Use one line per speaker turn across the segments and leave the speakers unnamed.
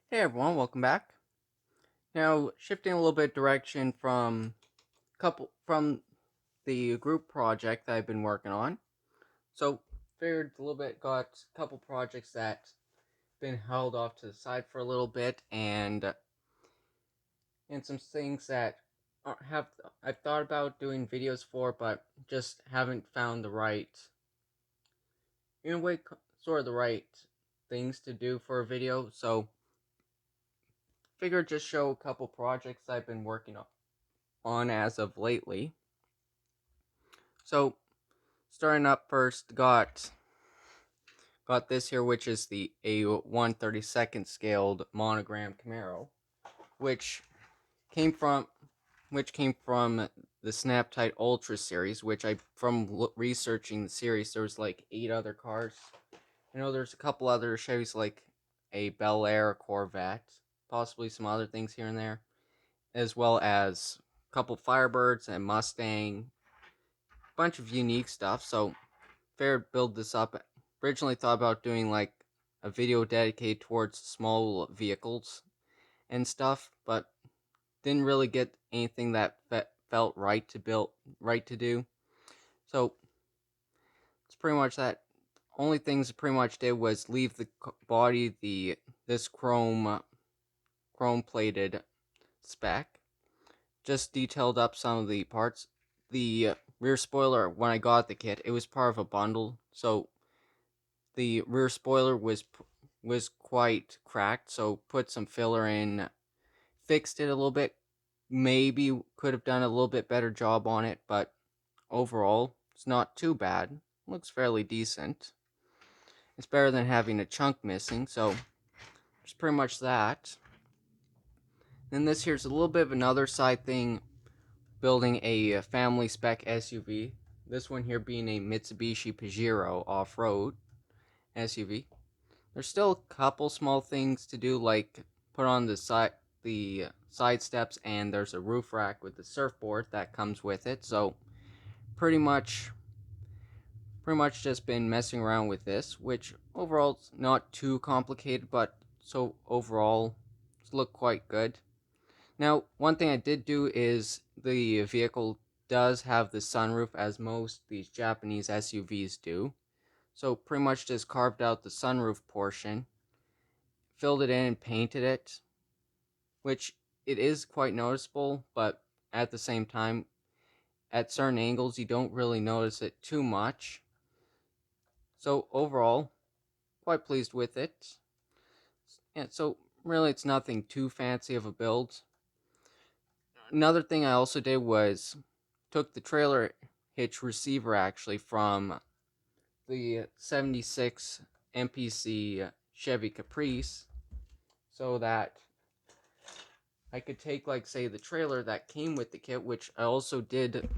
Hey everyone, welcome back. Now, shifting a little bit direction from the group project that I've been working on. So, figured a little bit got a couple projects that been held off to the side for a little bit, and some things that have I've thought about doing videos for, but just haven't found the right, in a way, sort of the right things to do for a video. So, figured just show a couple projects I've been working on as of lately. So, starting up first, got this here, which is the a 1/32 scaled monogram Camaro, which came from the Snaptite Ultra series. Which researching the series, there was like 8 other cars. I know there's a couple other Chevys, like a Bel Air, a Corvette, possibly some other things here and there, as well as a couple Firebirds and Mustang, bunch of unique stuff. So fair build this up. Originally thought about doing like a video dedicated towards small vehicles and stuff, but didn't really get anything that felt right to do. So it's pretty much that. Only things I pretty much did was leave the body this chrome plated spec. Just detailed up some of the parts. The rear spoiler, when I got the kit, it was part of a bundle, so the rear spoiler was quite cracked, so put some filler in, fixed it a little bit. Maybe could have done a little bit better job on it, but overall, it's not too bad. Looks fairly decent. It's better than having a chunk missing, so it's pretty much that. Then this here's a little bit of another side thing, building a family spec SUV. This one here being a Mitsubishi Pajero off-road SUV. There's still a couple small things to do, like put on the side steps, and there's a roof rack with the surfboard that comes with it. So pretty much just been messing around with this, which overall is not too complicated, but so overall it's looked quite good. Now, one thing I did do is the vehicle does have the sunroof, as most these Japanese SUVs do. So pretty much just carved out the sunroof portion, filled it in and painted it, which it is quite noticeable, but at the same time, at certain angles, you don't really notice it too much. So overall, quite pleased with it. Yeah, so really, it's nothing too fancy of a build. Another thing I also did was took the trailer hitch receiver actually from the 76 MPC Chevy Caprice, so that I could take, like, say, the trailer that came with the kit, which I also did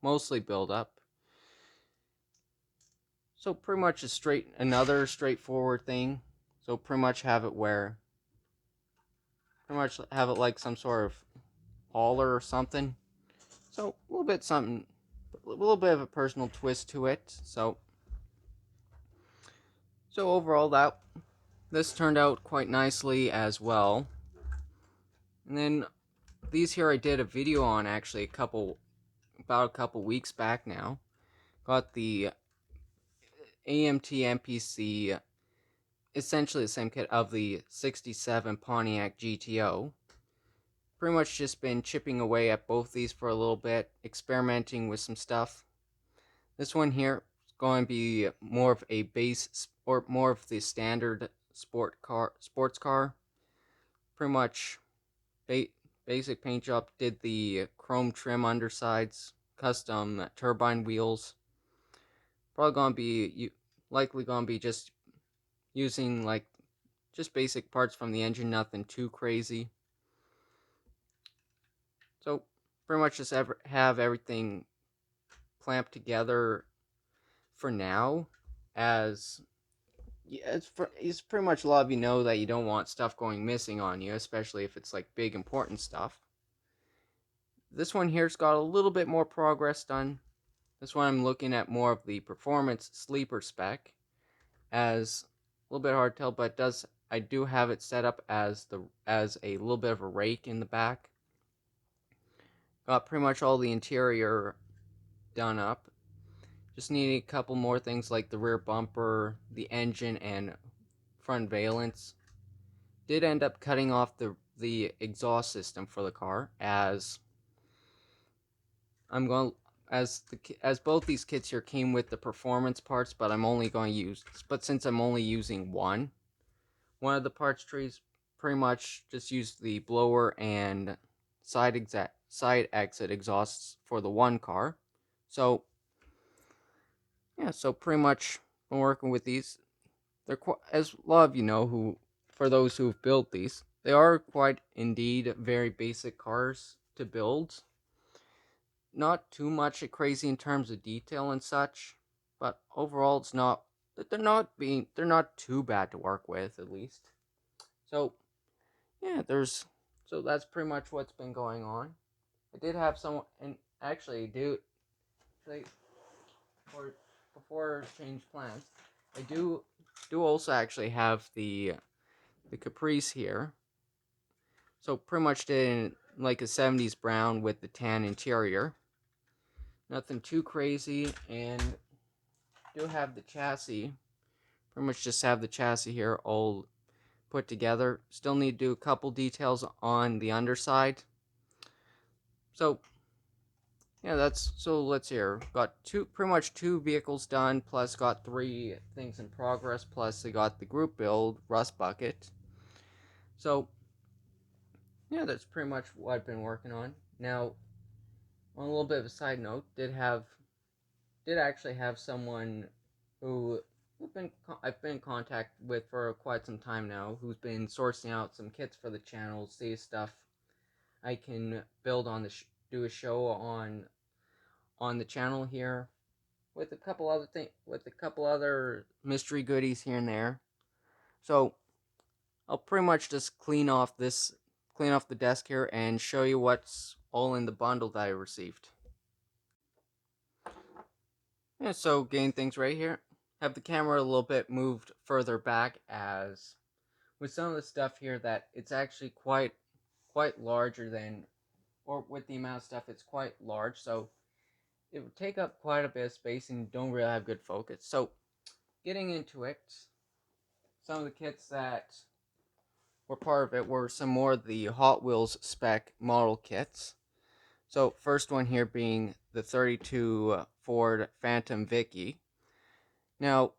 mostly build up. So pretty much another straightforward thing. So pretty much have it like some sort of hauler or something. So a little bit of a personal twist to it. So overall, this turned out quite nicely as well. And then these here I did a video on actually about a couple weeks back now. Got the AMT MPC, essentially the same kit of the 67 Pontiac GTO. Pretty much just been chipping away at both these for a little bit, experimenting with some stuff. This one here is going to be more of a base, or more of the standard sports car. Pretty much basic paint job. Did the chrome trim undersides, custom turbine wheels. Probably gonna be likely gonna be just using like just basic parts from the engine, nothing too crazy. So pretty much just have everything clamped together for now. As yeah, it's pretty much a lot of you know that you don't want stuff going missing on you, especially if it's like big important stuff. This one here's got a little bit more progress done. This one I'm looking at more of the performance sleeper spec, as a little bit hard to tell, but it does I do have it set up as a little bit of a rake in the back. Got pretty much all the interior done up. Just need a couple more things like the rear bumper, the engine, and front valence. Did end up cutting off the exhaust system for the car, as I'm going as both these kits here came with the performance parts, but since I'm only using one of the parts trees, pretty much just used the blower and side exit exhausts for the one car. So yeah, so pretty much been working with these. They're as a lot of you know, for those who've built these, they are quite indeed very basic cars to build. Not too much crazy in terms of detail and such, but overall it's not they're not too bad to work with, at least. So yeah, so that's pretty much what's been going on. I did have someone, and actually like for before change plans, I do also actually have the Caprice here. So pretty much did in like a 70s brown with the tan interior. Nothing too crazy, and do have the chassis. Pretty much just have the chassis here all put together. Still need to do a couple details on the underside. So yeah, let's hear. Got pretty much two vehicles done, plus got 3 things in progress, plus they got the group build, Rust Bucket. So yeah, that's pretty much what I've been working on. Now, on a little bit of a side note, did actually have someone who I've been in contact with for quite some time now, who's been sourcing out some kits for the channel, see stuff I can build on do a show on the channel here, with a couple other mystery goodies here and there. So I'll pretty much just clean off the desk here and show you what's all in the bundle that I received. Yeah, so getting things right here. Have the camera a little bit moved further back, as with some of the stuff here that it's actually quite larger than, or with the amount of stuff it's quite large, so it would take up quite a bit of space and don't really have good focus. So getting into it, some of the kits that were part of it were some more of the Hot Wheels spec model kits. So first one here being the 32 Ford Phantom Vicky. Now,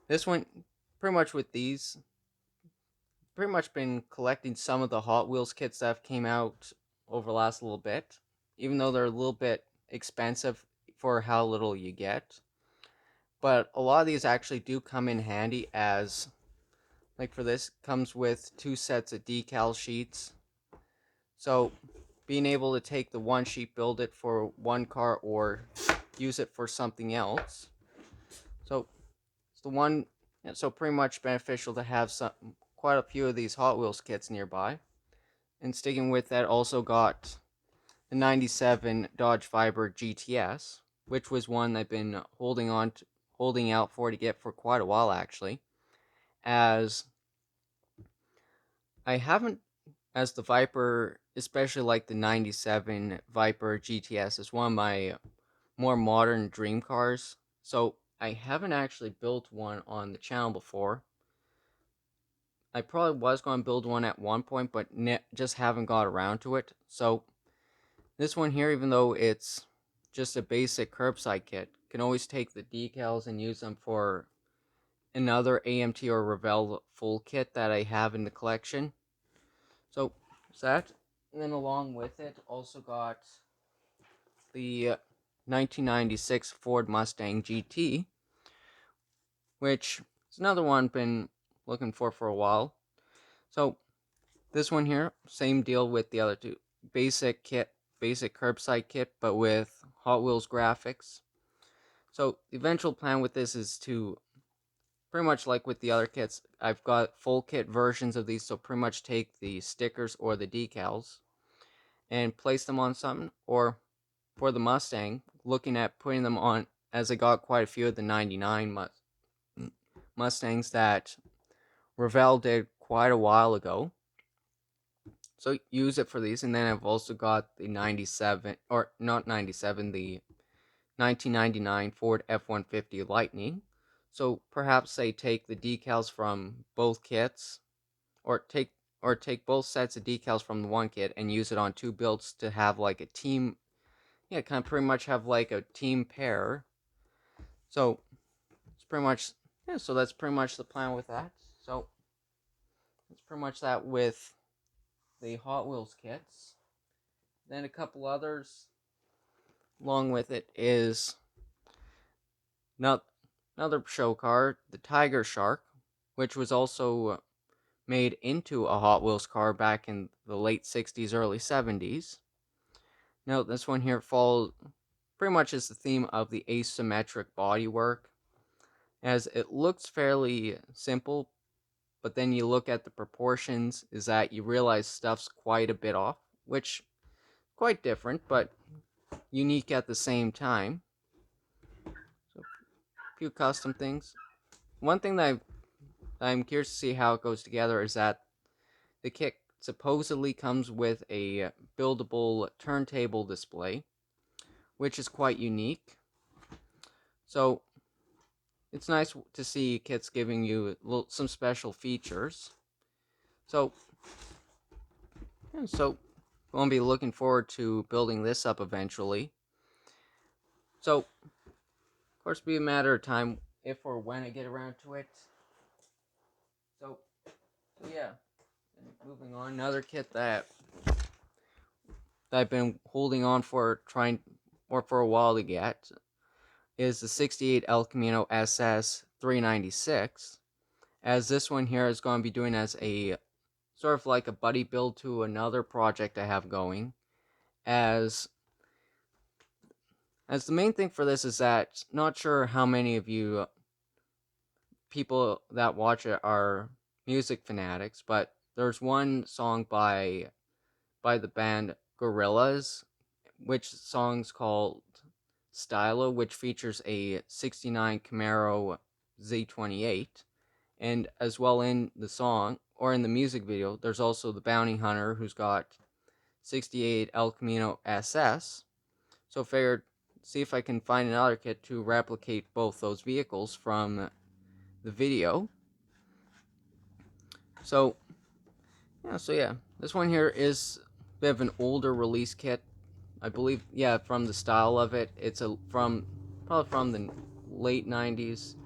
this one, pretty much with these, pretty much been collecting some of the Hot Wheels kits that have came out over the last little bit, even though they're a little bit expensive for how little you get. But a lot of these actually do come in handy, as like for this comes with 2 sets of decal sheets. So being able to take the one sheet, build it for one car, or use it for something else. So it's so pretty much beneficial to have quite a few of these Hot Wheels kits nearby. And sticking with that, also got the 97 Dodge Viper GTS, which was one I've been holding out for to get for quite a while, actually, as I haven't, as the Viper, especially like the 97 Viper GTS, is one of my more modern dream cars. So I haven't actually built one on the channel before. I probably was going to build one at one point, but just haven't got around to it. So this one here, even though it's just a basic curbside kit, can always take the decals and use them for another AMT or Revell full kit that I have in the collection. So that, and then along with it, also got the 1996 Ford Mustang GT, which is another one I've been looking for a while. So this one here, same deal with the other two. Basic curbside kit, but with Hot Wheels graphics. So the eventual plan with this is to, pretty much like with the other kits, I've got full kit versions of these, so pretty much take the stickers or the decals and place them on something, or for the Mustang, looking at putting them on, as I got quite a few of the 99 Mustangs that Revell did quite a while ago. So use it for these. And then I've also got the 97, or not 97, the 1999 Ford F-150 Lightning. So perhaps they take the decals from both kits, or take both sets of decals from the one kit and use it on two builds to have like a team. Yeah, kind of pretty much have like a team pair. So it's pretty much, yeah. So that's pretty much the plan with that. So that's pretty much that with the Hot Wheels kits. Then a couple others along with it is another show car, the Tiger Shark, which was also made into a Hot Wheels car back in the late 60s, early 70s. Now, this one here follows pretty much is the theme of the asymmetric bodywork, as it looks fairly simple, but then you look at the proportions, is that you realize stuff's quite a bit off, which quite different, but unique at the same time. So, a few custom things. One thing that I'm curious to see how it goes together is that the kit supposedly comes with a buildable turntable display, which is quite unique. So it's nice to see kits giving you some special features. So we'll be looking forward to building this up eventually. So of course, it'll be a matter of time if or when I get around to it. So yeah. Moving on, another kit that I've been holding on for for a while to get is the 68 El Camino SS 396, as this one here is going to be doing as a sort of like a buddy build to another project I have going, as the main thing for this is that not sure how many of you people that watch it are music fanatics, but there's one song by the band Gorillaz, which song's called Stylo, which features a 69 Camaro Z28. And as well in the song, or in the music video, there's also the bounty hunter who's got 68 El Camino SS. So figured, see if I can find another kit to replicate both those vehicles from the video. So yeah, this one here is a bit of an older release kit. I believe, yeah, from the style of it, it's probably from the late 90s.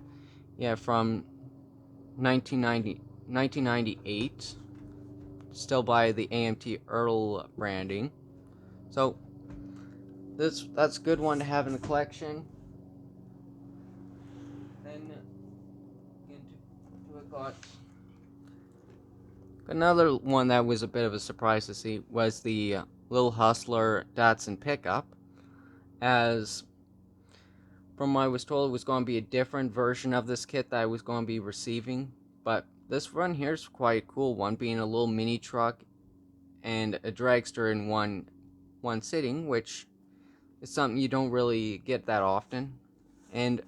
Yeah, from 1998. Still by the AMT Earl branding. So that's a good one to have in the collection. Then into it got another one that was a bit of a surprise to see was the Little Hustler Datsun pickup, as from what I was told, it was going to be a different version of this kit that I was going to be receiving. But this one here is quite a cool one, being a little mini truck and a dragster in one sitting, which is something you don't really get that often. And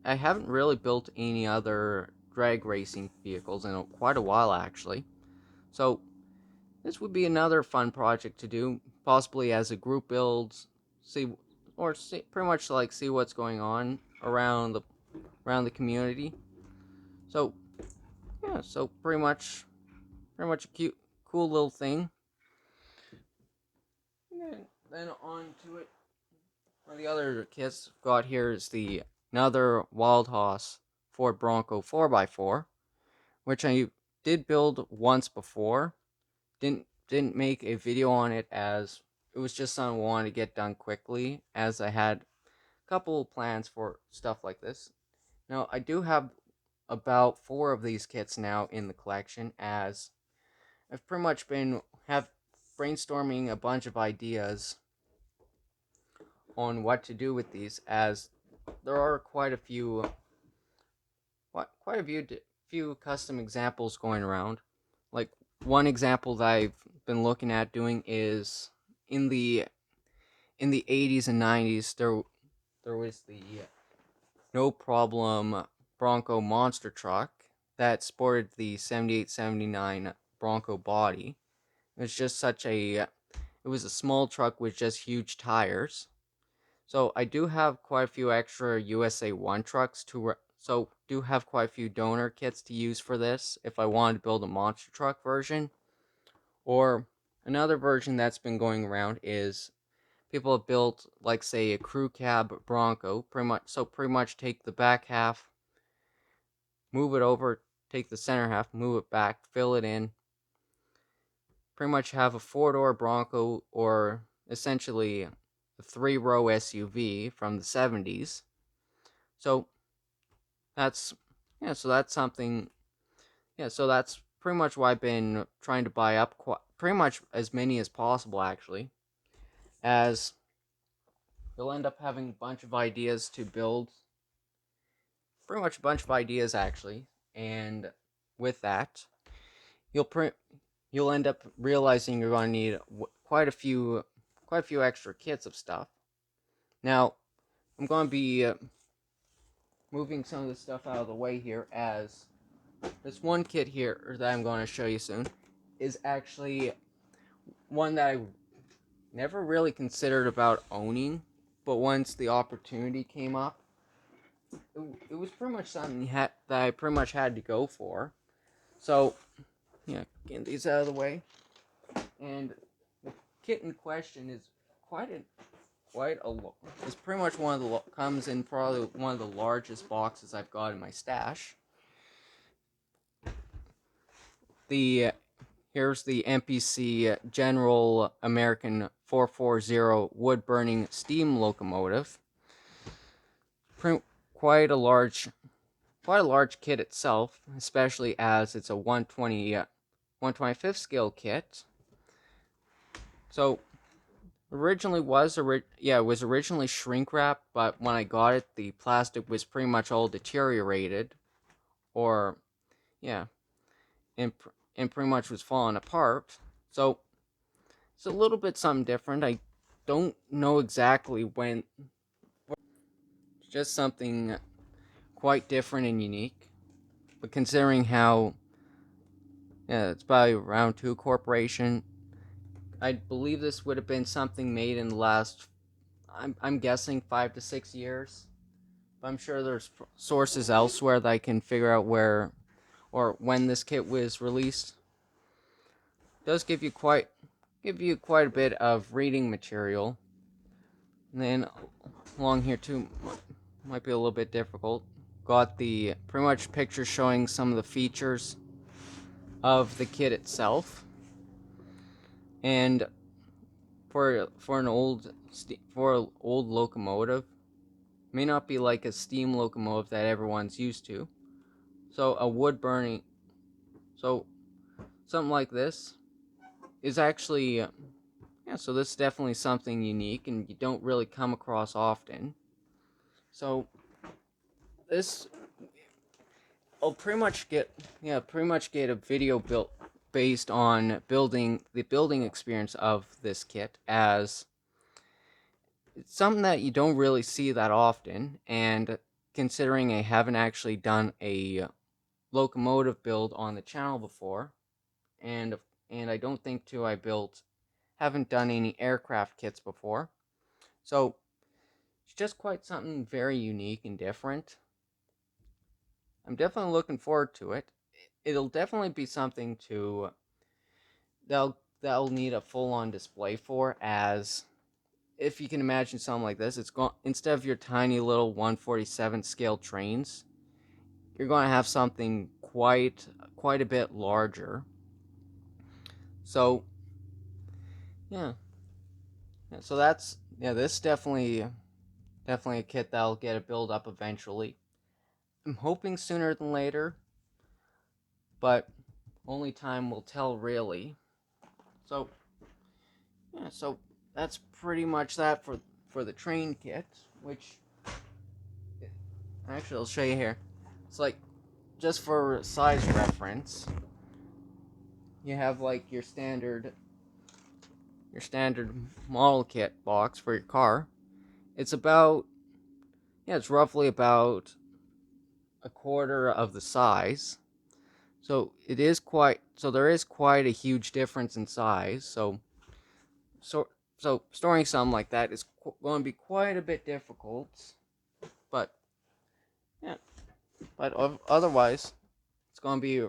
I haven't really built any other drag racing vehicles in quite a while, actually. So this would be another fun project to do, possibly as a group build, pretty much like see what's going on around the community. So yeah, so pretty much a cool little thing. And then on to it. One of the other kits I've got here is another Wild Hoss Ford Bronco 4x4, which I did build once before. Didn't make a video on it, as it was just something I wanted to get done quickly, as I had a couple of plans for stuff like this. Now I do have about 4 of these kits now in the collection, as I've pretty much been brainstorming a bunch of ideas on what to do with these, as there are quite a few few custom examples going around. Like, one example that I've been looking at doing is in the 80s and 90s, there was the No Problem Bronco monster truck, that sported the 78-79 Bronco body. It was just it was a small truck with just huge tires. So I do have quite a few extra USA 1 trucks so do have quite a few donor kits to use for this if I wanted to build a monster truck version. Or another version that's been going around is people have built, like, say, a crew cab Bronco, pretty much take the back half, move it over, take the center half, move it back, fill it in, pretty much have a 4-door Bronco, or essentially a 3-row SUV from the 70s. So that's something. So that's pretty much why I've been trying to buy up pretty much as many as possible, actually, as you'll end up having a bunch of ideas to build. Pretty much a bunch of ideas, actually, and with that, you'll end up realizing you're going to need quite a few extra kits of stuff. Now, I'm going to be moving some of the stuff out of the way here, as this one kit here that I'm going to show you soon is actually one that I never really considered about owning, but once the opportunity came up, it was pretty much something that I pretty much had to go for. So, yeah, getting these out of the way. And the kit in question is it's pretty much comes in probably one of the largest boxes I've got in my stash. Here's the MPC General American 440 wood-burning steam locomotive. Quite a large kit itself, especially as it's a 125th scale kit. So it was originally shrink wrapped, but when I got it, the plastic was pretty much all deteriorated, and pretty much was falling apart. So it's a little bit something different. I don't know exactly when. It's just something quite different and unique. But considering how, it's by Round 2 Corporation, I believe this would have been something made in the last, I'm guessing, 5 to 6 years. But I'm sure there's sources elsewhere that I can figure out where or when this kit was released. It does give you quite a bit of reading material. And then along here too, might be a little bit difficult. Got the pretty much pictures showing some of the features of the kit itself. And for an old locomotive, may not be like a steam locomotive that everyone's used to. So something like this is actually so this is definitely something unique and you don't really come across often. So this, I'll pretty much get a video built based on the building experience of this kit, as it's something that you don't really see that often, and considering I haven't actually done a locomotive build on the channel before, and I don't think too haven't done any aircraft kits before. So it's just quite something very unique and different. I'm definitely looking forward to it. It'll definitely be something that'll need a full-on display for, as if you can imagine something like this, instead of your tiny little 1/47 scale trains, you're going to have something quite a bit larger. So so this definitely a kit that'll get a build up eventually. I'm hoping sooner than later, but only time will tell, really. So so that's pretty much that for the train kit, which actually I'll show you here. It's like, just for size reference, you have like your standard model kit box for your car. It's roughly about a quarter of the size. So there is quite a huge difference in size. So so storing something like that is going to be quite a bit difficult. But yeah, but otherwise, it's going to be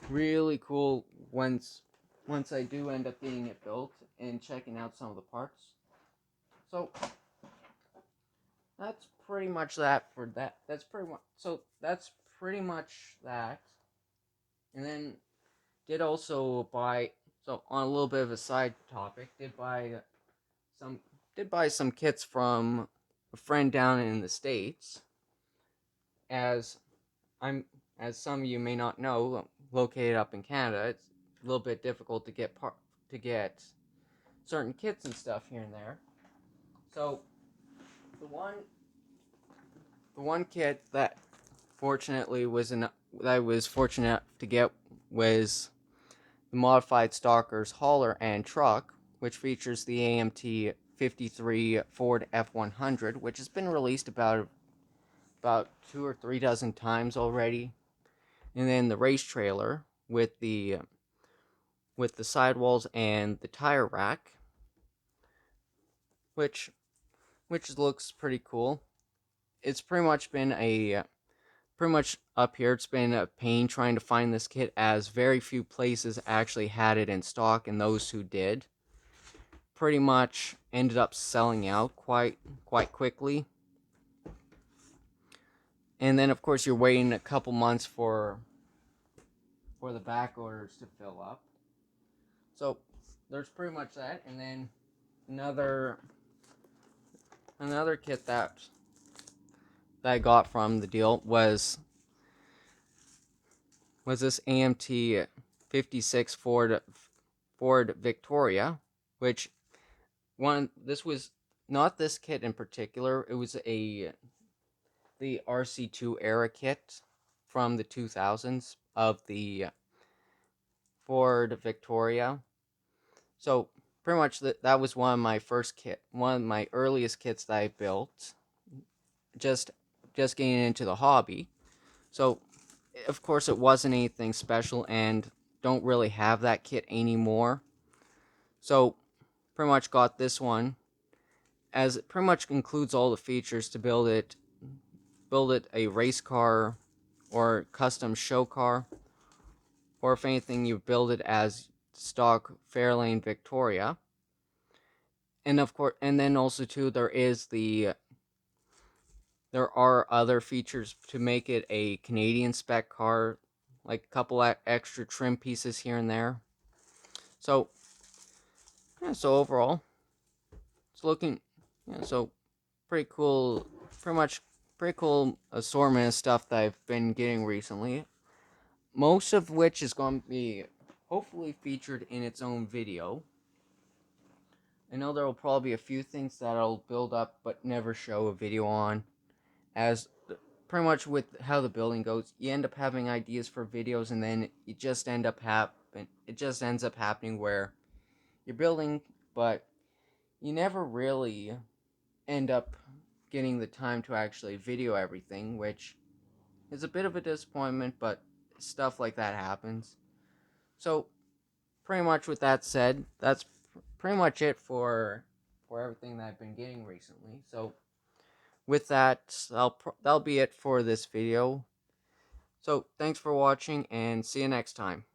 really cool once I do end up getting it built and checking out some of the parts. So that's pretty much that for that. That's pretty much that. And then did also buy on a little bit of a side topic, some did buy some kits from a friend down in the States, as I'm as some of you may not know, located up in Canada. It's a little bit difficult to get certain kits and stuff here and there. So the one the one kit that I was fortunate to get was the modified Stalker's hauler and truck, which features the AMT 53 Ford F100, which has been released about 2 or 3 dozen times already, and then the race trailer with the sidewalls and the tire rack, which looks pretty cool. It's pretty much up here. It's been a pain trying to find this kit, as very few places actually had it in stock, and those who did pretty much ended up selling out quite quickly. And then of course you're waiting a couple months for the back orders to fill up. So there's pretty much that. And then another kit that I got from the deal was this AMT 56 Ford Victoria, which this was not this kit in particular. It was the RC2 era kit from the 2000s of the Ford Victoria. So pretty much that was one of my earliest kits that I built, just getting into the hobby. So of course it wasn't anything special, and don't really have that kit anymore. So pretty much got this one, as it pretty much includes all the features to build it a race car or custom show car, or if anything, you build it as stock Fairlane Victoria. And of course, and then also too, there are other features to make it a Canadian spec car, like a couple extra trim pieces here and there. So yeah, so overall, it's looking pretty cool. Pretty cool assortment of stuff that I've been getting recently. Most of which is going to be hopefully featured in its own video. I know there will probably be a few things that I'll build up but never show a video on, as pretty much with how the building goes, you end up having ideas for videos, and then it just ends up happening where you're building, but you never really end up getting the time to actually video everything, which is a bit of a disappointment, but stuff like that happens. So pretty much with that said, that's pretty much it for everything that I've been getting recently. So with that, that'll be it for this video. So thanks for watching, and see you next time.